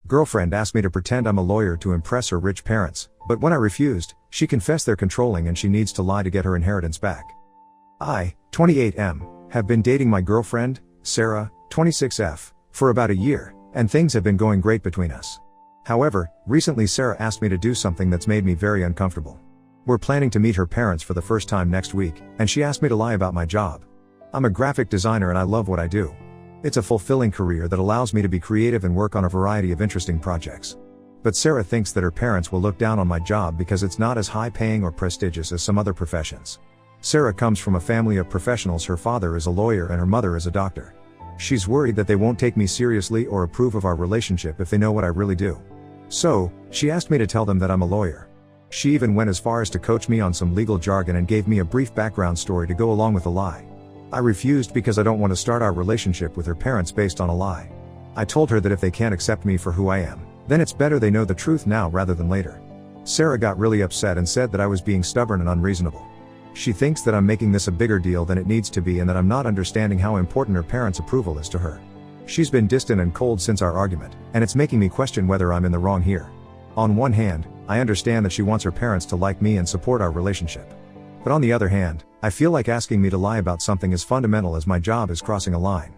Girlfriend asked me to pretend I'm a lawyer to impress her rich parents, but when I refused, she confessed they're controlling and she needs to lie to get her inheritance back. I, 28M, have been dating my girlfriend, Sarah, 26F, for about a year, and things have been going great between us. However, recently Sarah asked me to do something that's made me very uncomfortable. We're planning to meet her parents for the first time next week, and she asked me to lie about my job. I'm a graphic designer and I love what I do. It's a fulfilling career that allows me to be creative and work on a variety of interesting projects. But Sarah thinks that her parents will look down on my job because it's not as high paying or prestigious as some other professions. Sarah comes from a family of professionals. Her father is a lawyer and her mother is a doctor. She's worried that they won't take me seriously or approve of our relationship if they know what I really do. So, she asked me to tell them that I'm a lawyer. She even went as far as to coach me on some legal jargon and gave me a brief background story to go along with the lie. I refused because I don't want to start our relationship with her parents based on a lie. I told her that if they can't accept me for who I am, then it's better they know the truth now rather than later. Sarah got really upset and said that I was being stubborn and unreasonable. She thinks that I'm making this a bigger deal than it needs to be and that I'm not understanding how important her parents' approval is to her. She's been distant and cold since our argument, and it's making me question whether I'm in the wrong here. On one hand, I understand that she wants her parents to like me and support our relationship. But on the other hand, I feel like asking me to lie about something as fundamental as my job is crossing a line.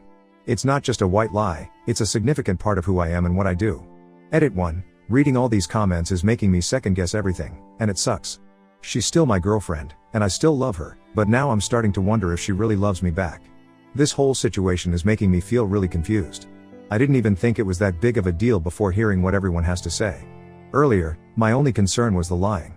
It's not just a white lie, it's a significant part of who I am and what I do. Edit 1. Reading all these comments is making me second guess everything, and it sucks. She's still my girlfriend, and I still love her, but now I'm starting to wonder if she really loves me back. This whole situation is making me feel really confused. I didn't even think it was that big of a deal before hearing what everyone has to say. Earlier, my only concern was the lying.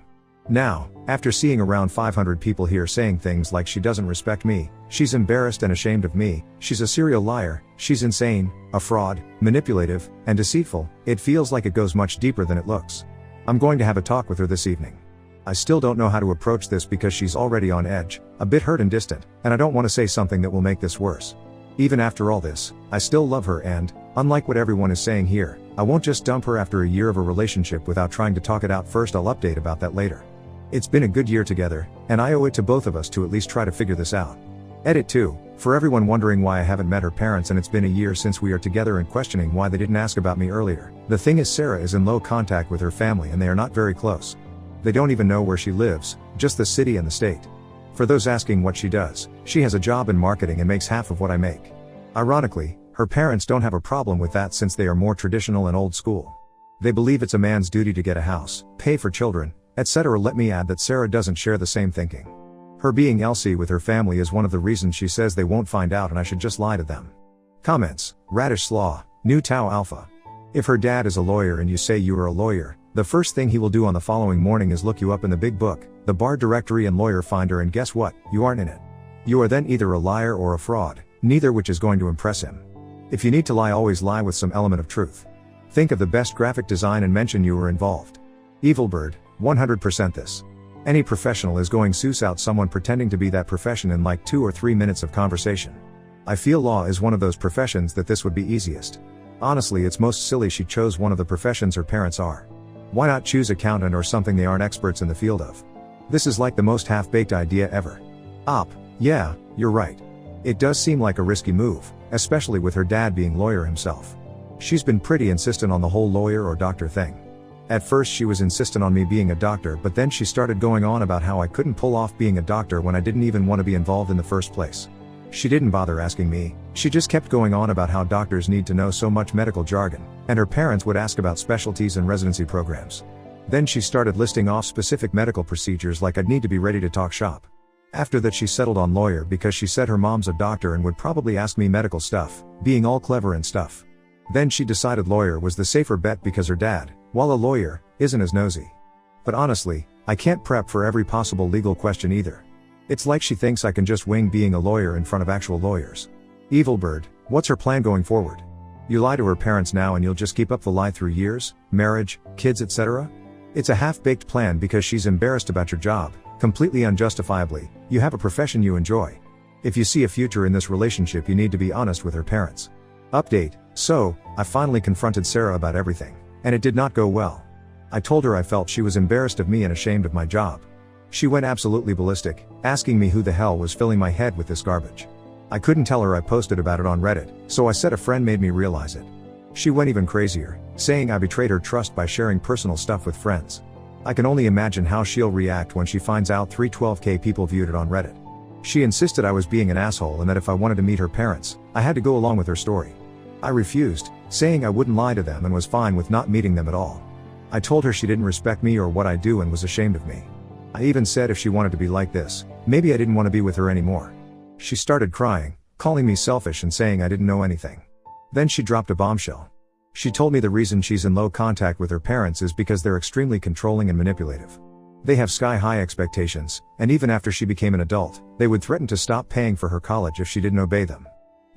Now, after seeing around 500 people here saying things like she doesn't respect me, she's embarrassed and ashamed of me, she's a serial liar, she's insane, a fraud, manipulative, and deceitful, it feels like it goes much deeper than it looks. I'm going to have a talk with her this evening. I still don't know how to approach this because she's already on edge, a bit hurt and distant, and I don't want to say something that will make this worse. Even after all this, I still love her and, unlike what everyone is saying here, I won't just dump her after a year of a relationship without trying to talk it out first. I'll update about that later. It's been a good year together, and I owe it to both of us to at least try to figure this out. Edit 2. For everyone wondering why I haven't met her parents and it's been a year since we are together and questioning why they didn't ask about me earlier, the thing is Sarah is in low contact with her family and they are not very close. They don't even know where she lives, just the city and the state. For those asking what she does, she has a job in marketing and makes half of what I make. Ironically, her parents don't have a problem with that since they are more traditional and old school. They believe it's a man's duty to get a house, pay for children, etc. Let me add that Sarah doesn't share the same thinking. Her being LC with her family is one of the reasons she says they won't find out and I should just lie to them. Comments. Radish Slaw, New Tau Alpha. If her dad is a lawyer and you say you are a lawyer, the first thing he will do on the following morning is look you up in the big book, the bar directory and lawyer finder, and guess what? You aren't in it. You are then either a liar or a fraud, neither which is going to impress him. If you need to lie, always lie with some element of truth. Think of the best graphic design and mention you were involved. Evilbird, 100% this. Any professional is going suss out someone pretending to be that profession in like 2 or 3 minutes of conversation. I feel law is one of those professions that this would be easiest. Honestly, it's most silly she chose one of the professions her parents are. Why not choose accountant or something they aren't experts in the field of? This is like the most half-baked idea ever. Yeah, you're right. It does seem like a risky move, especially with her dad being lawyer himself. She's been pretty insistent on the whole lawyer or doctor thing. At first she was insistent on me being a doctor, but then she started going on about how I couldn't pull off being a doctor when I didn't even want to be involved in the first place. She didn't bother asking me, she just kept going on about how doctors need to know so much medical jargon, and her parents would ask about specialties and residency programs. Then she started listing off specific medical procedures like I'd need to be ready to talk shop. After that she settled on lawyer because she said her mom's a doctor and would probably ask me medical stuff, being all clever and stuff. Then she decided lawyer was the safer bet because her dad, while a lawyer, isn't as nosy. But honestly, I can't prep for every possible legal question either. It's like she thinks I can just wing being a lawyer in front of actual lawyers. Evilbird, what's her plan going forward? You lie to her parents now and you'll just keep up the lie through years, marriage, kids, etc.? It's a half-baked plan because she's embarrassed about your job, completely unjustifiably. You have a profession you enjoy. If you see a future in this relationship, you need to be honest with her parents. Update. So, I finally confronted Sarah about everything, and it did not go well. I told her I felt she was embarrassed of me and ashamed of my job. She went absolutely ballistic, asking me who the hell was filling my head with this garbage. I couldn't tell her I posted about it on Reddit, so I said a friend made me realize it. She went even crazier, saying I betrayed her trust by sharing personal stuff with friends. I can only imagine how she'll react when she finds out 312k people viewed it on Reddit. She insisted I was being an asshole and that if I wanted to meet her parents, I had to go along with her story. I refused, saying I wouldn't lie to them and was fine with not meeting them at all. I told her she didn't respect me or what I do and was ashamed of me. I even said if she wanted to be like this, maybe I didn't want to be with her anymore. She started crying, calling me selfish and saying I didn't know anything. Then she dropped a bombshell. She told me the reason she's in low contact with her parents is because they're extremely controlling and manipulative. They have sky-high expectations, and even after she became an adult, they would threaten to stop paying for her college if she didn't obey them.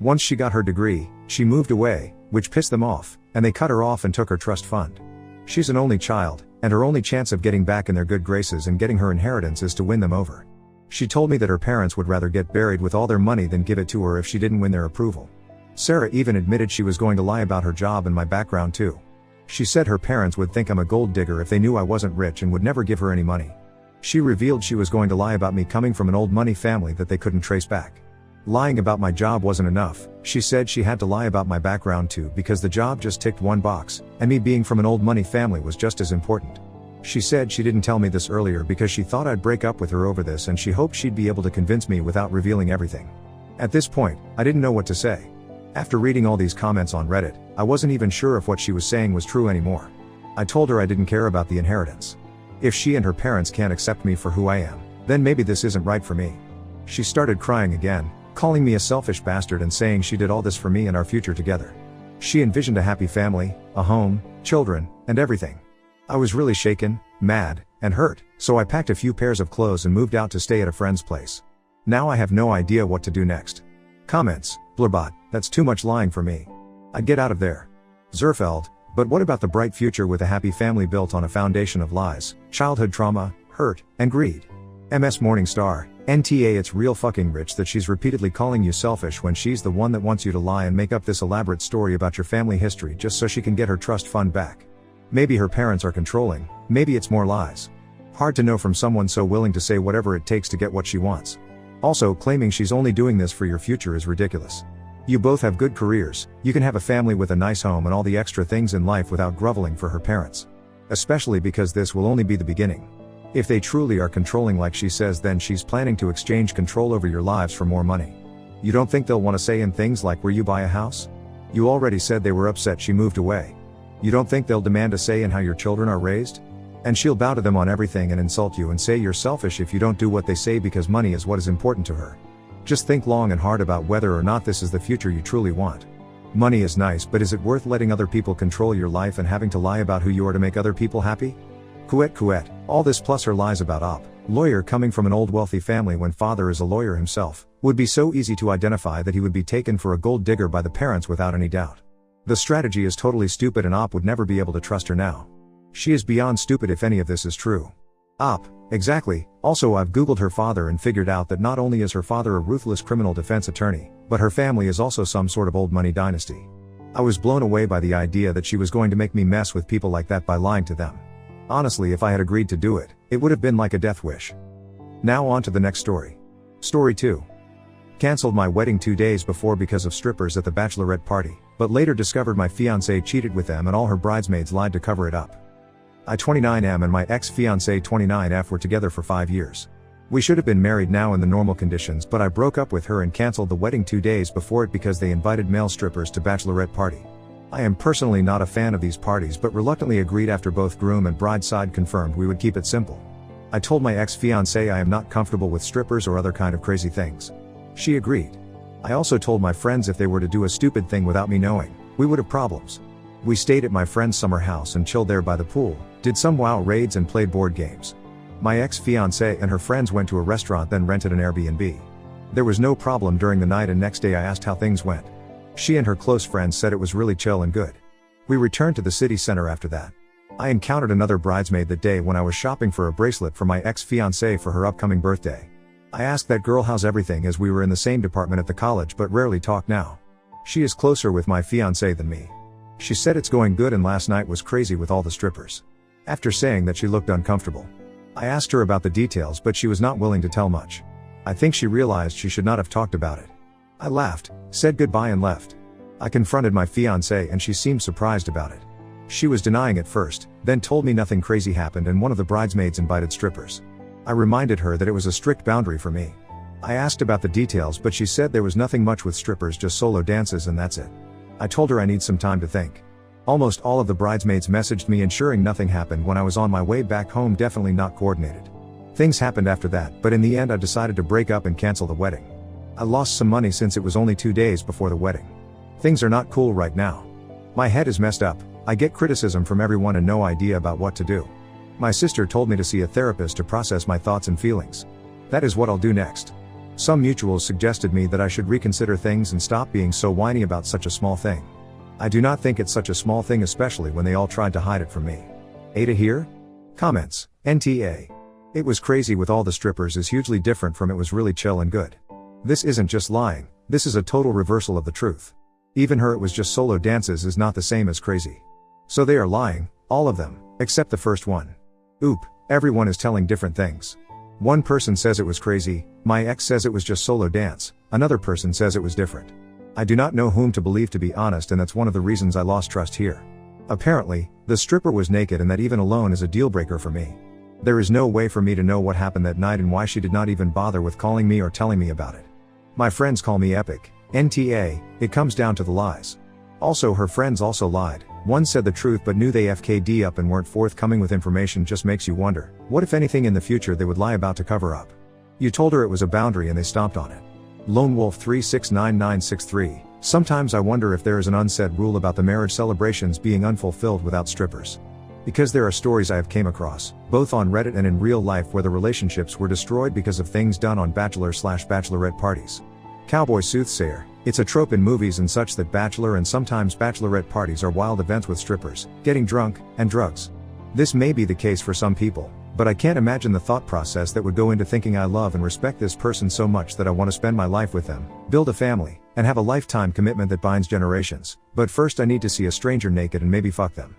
Once she got her degree, she moved away, which pissed them off, and they cut her off and took her trust fund. She's an only child, and her only chance of getting back in their good graces and getting her inheritance is to win them over. She told me that her parents would rather get buried with all their money than give it to her if she didn't win their approval. Sarah even admitted she was going to lie about her job and my background too. She said her parents would think I'm a gold digger if they knew I wasn't rich and would never give her any money. She revealed she was going to lie about me coming from an old money family that they couldn't trace back. Lying about my job wasn't enough, she said she had to lie about my background too because the job just ticked one box, and me being from an old money family was just as important. She said she didn't tell me this earlier because she thought I'd break up with her over this and she hoped she'd be able to convince me without revealing everything. At this point, I didn't know what to say. After reading all these comments on Reddit, I wasn't even sure if what she was saying was true anymore. I told her I didn't care about the inheritance. If she and her parents can't accept me for who I am, then maybe this isn't right for me. She started crying again, calling me a selfish bastard and saying she did all this for me and our future together. She envisioned a happy family, a home, children, and everything. I was really shaken, mad, and hurt, so I packed a few pairs of clothes and moved out to stay at a friend's place. Now I have no idea what to do next. Comments: Blurbot, that's too much lying for me. I'd get out of there. Zerfeld, but what about the bright future with a happy family built on a foundation of lies, childhood trauma, hurt, and greed? MS Morningstar, NTA, it's real fucking rich that she's repeatedly calling you selfish when she's the one that wants you to lie and make up this elaborate story about your family history just so she can get her trust fund back. Maybe her parents are controlling, maybe it's more lies. Hard to know from someone so willing to say whatever it takes to get what she wants. Also, claiming she's only doing this for your future is ridiculous. You both have good careers, you can have a family with a nice home and all the extra things in life without groveling for her parents. Especially because this will only be the beginning. If they truly are controlling like she says, then she's planning to exchange control over your lives for more money. You don't think they'll want to say in things like where you buy a house? You already said they were upset she moved away. You don't think they'll demand a say in how your children are raised? And she'll bow to them on everything and insult you and say you're selfish if you don't do what they say because money is what is important to her. Just think long and hard about whether or not this is the future you truly want. Money is nice, but is it worth letting other people control your life and having to lie about who you are to make other people happy? Kuet, all this plus her lies about lawyer coming from an old wealthy family when father is a lawyer himself, would be so easy to identify that he would be taken for a gold digger by the parents without any doubt. The strategy is totally stupid and would never be able to trust her now. She is beyond stupid if any of this is true. Exactly. Also, I've googled her father and figured out that not only is her father a ruthless criminal defense attorney, but her family is also some sort of old money dynasty. I was blown away by the idea that she was going to make me mess with people like that by lying to them. Honestly, if I had agreed to do it, it would have been like a death wish. Now on to the next story. Story 2. Cancelled my wedding 2 days before because of strippers at the bachelorette party, but later discovered my fiancée cheated with them and all her bridesmaids lied to cover it up. I 29M and my ex-fiancée 29F were together for 5 years. We should have been married now in the normal conditions, but I broke up with her and cancelled the wedding 2 days before it because they invited male strippers to bachelorette party. I am personally not a fan of these parties but reluctantly agreed after both groom and bride side confirmed we would keep it simple. I told my ex-fiancée I am not comfortable with strippers or other kind of crazy things. She agreed. I also told my friends if they were to do a stupid thing without me knowing, we would have problems. We stayed at my friend's summer house and chilled there by the pool, did some WoW raids and played board games. My ex-fiancée and her friends went to a restaurant then rented an Airbnb. There was no problem during the night and next day I asked how things went. She and her close friends said it was really chill and good. We returned to the city center after that. I encountered another bridesmaid that day when I was shopping for a bracelet for my ex-fiancée for her upcoming birthday. I asked that girl how's everything as we were in the same department at the college but rarely talk now. She is closer with my fiancé than me. She said it's going good and last night was crazy with all the strippers. After saying that she looked uncomfortable. I asked her about the details but she was not willing to tell much. I think she realized she should not have talked about it. I laughed, said goodbye and left. I confronted my fiancée and she seemed surprised about it. She was denying at first, then told me nothing crazy happened and one of the bridesmaids invited strippers. I reminded her that it was a strict boundary for me. I asked about the details but she said there was nothing much with strippers, just solo dances and that's it. I told her I need some time to think. Almost all of the bridesmaids messaged me ensuring nothing happened when I was on my way back home, definitely not coordinated. Things happened after that, but in the end I decided to break up and cancel the wedding. I lost some money since it was only 2 days before the wedding. Things are not cool right now. My head is messed up, I get criticism from everyone and no idea about what to do. My sister told me to see a therapist to process my thoughts and feelings. That is what I'll do next. Some mutuals suggested me that I should reconsider things and stop being so whiny about such a small thing. I do not think it's such a small thing, especially when they all tried to hide it from me. Ada here? Comments, NTA. It was crazy with all the strippers is hugely different from it was really chill and good. This isn't just lying, this is a total reversal of the truth. Even her it was just solo dances is not the same as crazy. So they are lying, all of them, except the first one. Oop, everyone is telling different things. One person says it was crazy, my ex says it was just solo dance, another person says it was different. I do not know whom to believe, to be honest, and that's one of the reasons I lost trust here. Apparently, the stripper was naked and that even alone is a deal breaker for me. There is no way for me to know what happened that night and why she did not even bother with calling me or telling me about it. My friends call me epic, NTA, it comes down to the lies. Also her friends also lied, one said the truth but knew they FKD up and weren't forthcoming with information. Just makes you wonder, what if anything in the future they would lie about to cover up? You told her it was a boundary and they stomped on it. Lone Wolf 369963, sometimes I wonder if there is an unsaid rule about the marriage celebrations being unfulfilled without strippers. Because there are stories I have came across, both on Reddit and in real life, where the relationships were destroyed because of things done on bachelor/bachelorette parties. Cowboy soothsayer, it's a trope in movies and such that bachelor and sometimes bachelorette parties are wild events with strippers, getting drunk, and drugs. This may be the case for some people, but I can't imagine the thought process that would go into thinking I love and respect this person so much that I want to spend my life with them, build a family, and have a lifetime commitment that binds generations, but first I need to see a stranger naked and maybe fuck them.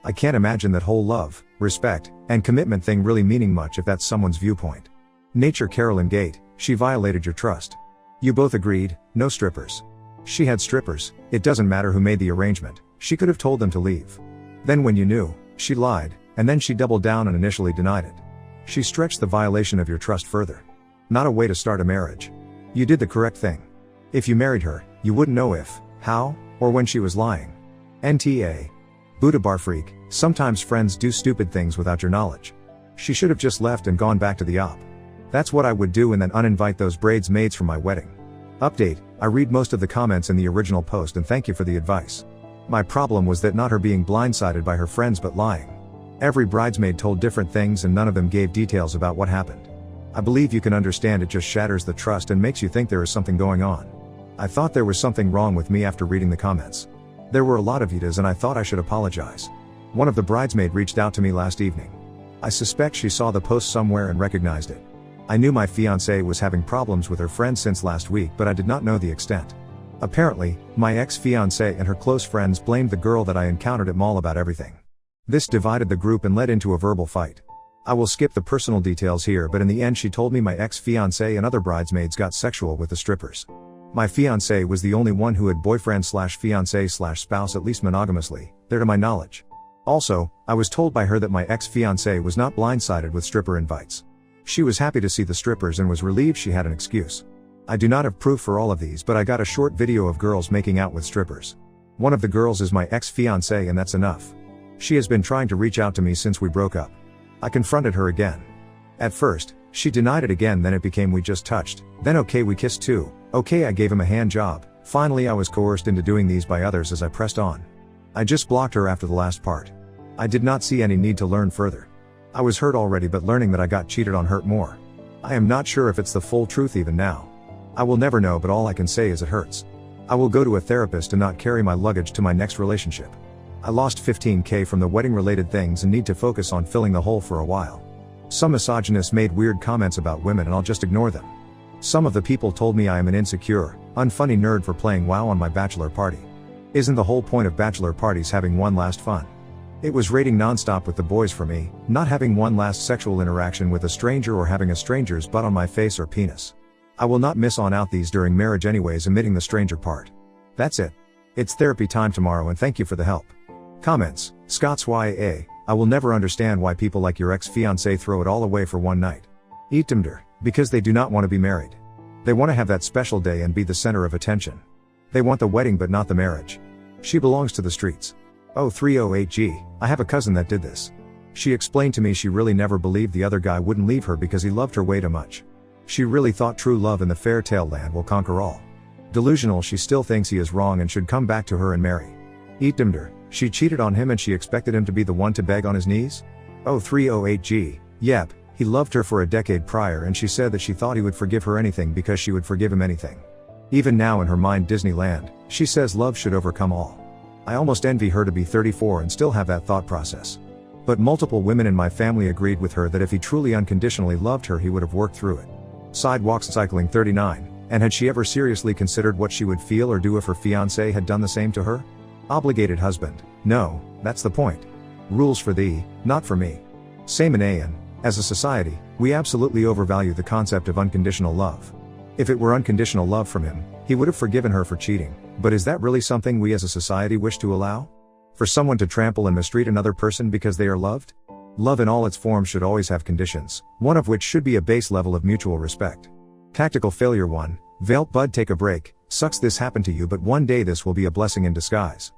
I can't imagine that whole love, respect, and commitment thing really meaning much if that's someone's viewpoint. Nature Carolyn Gate, she violated your trust. You both agreed, no strippers. She had strippers, it doesn't matter who made the arrangement, she could have told them to leave. Then when you knew, she lied, and then she doubled down and initially denied it. She stretched the violation of your trust further. Not a way to start a marriage. You did the correct thing. If you married her, you wouldn't know if, how, or when she was lying. NTA. Buddha Bar Freak, sometimes friends do stupid things without your knowledge. She should have just left and gone back to the op. That's what I would do, and then uninvite those bridesmaids from my wedding. Update, I read most of the comments in the original post and thank you for the advice. My problem was that not her being blindsided by her friends but lying. Every bridesmaid told different things and none of them gave details about what happened. I believe you can understand it just shatters the trust and makes you think there is something going on. I thought there was something wrong with me after reading the comments. There were a lot of Vitas and I thought I should apologize. One of the bridesmaid reached out to me last evening. I suspect she saw the post somewhere and recognized it. I knew my fiancée was having problems with her friends since last week, but I did not know the extent. Apparently, my ex-fiancée and her close friends blamed the girl that I encountered at mall about everything. This divided the group and led into a verbal fight. I will skip the personal details here, but in the end she told me my ex-fiancée and other bridesmaids got sexual with the strippers. My fiancée was the only one who had boyfriend/fiancé/spouse, at least monogamously, there to my knowledge. Also, I was told by her that my ex-fiancé was not blindsided with stripper invites. She was happy to see the strippers and was relieved she had an excuse. I do not have proof for all of these, but I got a short video of girls making out with strippers. One of the girls is my ex-fiancée and that's enough. She has been trying to reach out to me since we broke up. I confronted her again. At first, she denied it again, then it became we just touched, then okay we kissed too, okay I gave him a hand job, finally I was coerced into doing these by others as I pressed on. I just blocked her after the last part. I did not see any need to learn further. I was hurt already, but learning that I got cheated on hurt more. I am not sure if it's the full truth even now. I will never know, but all I can say is it hurts. I will go to a therapist and not carry my luggage to my next relationship. I lost 15K from the wedding related things and need to focus on filling the hole for a while. Some misogynists made weird comments about women and I'll just ignore them. Some of the people told me I am an insecure, unfunny nerd for playing WoW on my bachelor party. Isn't the whole point of bachelor parties having one last fun? It was raiding nonstop with the boys for me, not having one last sexual interaction with a stranger or having a stranger's butt on my face or penis. I will not miss on out these during marriage anyways, omitting the stranger part. That's it. It's therapy time tomorrow and thank you for the help. Comments. Scott's YA. I will never understand why people like your ex-fiancé throw it all away for one night. Eatemder. Because they do not want to be married. They want to have that special day and be the center of attention. They want the wedding but not the marriage. She belongs to the streets. 0308G. I have a cousin that did this. She explained to me she really never believed the other guy wouldn't leave her because he loved her way too much. She really thought true love in the fairy tale land will conquer all. Delusional, she still thinks he is wrong and should come back to her and marry. Eatemder. She cheated on him and she expected him to be the one to beg on his knees? 0308G. Yep, he loved her for a decade prior and she said that she thought he would forgive her anything because she would forgive him anything. Even now in her mind Disneyland, she says love should overcome all. I almost envy her to be 34 and still have that thought process. But multiple women in my family agreed with her that if he truly unconditionally loved her he would have worked through it. Sidewalks Cycling 39. And had she ever seriously considered what she would feel or do if her fiancé had done the same to her? Obligated husband. No, that's the point. Rules for thee, not for me. Same in AN. As a society, we absolutely overvalue the concept of unconditional love. If it were unconditional love from him, he would have forgiven her for cheating, but is that really something we as a society wish to allow? For someone to trample and mistreat another person because they are loved? Love in all its forms should always have conditions, one of which should be a base level of mutual respect. Tactical failure 1. Veil bud, take a break. Sucks this happened to you, but one day this will be a blessing in disguise.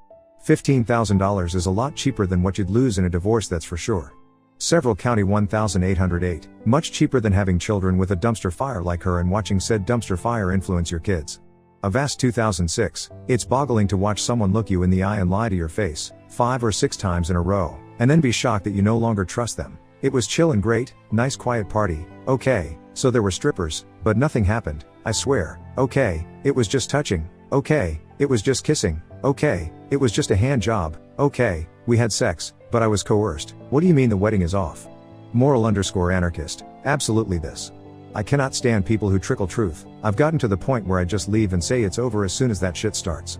$15,000 is a lot cheaper than what you'd lose in a divorce, that's for sure. Several County 1808. Much cheaper than having children with a dumpster fire like her and watching said dumpster fire influence your kids. Avast 2006. It's boggling to watch someone look you in the eye and lie to your face, 5 or 6 times in a row, and then be shocked that you no longer trust them. It was chill and great, nice quiet party, okay, so there were strippers, but nothing happened, I swear, okay, it was just touching, okay, it was just kissing, okay, it was just a hand job, okay, we had sex, but I was coerced. What do you mean the wedding is off? Moral_anarchist, absolutely this. I cannot stand people who trickle truth. I've gotten to the point where I just leave and say it's over as soon as that shit starts.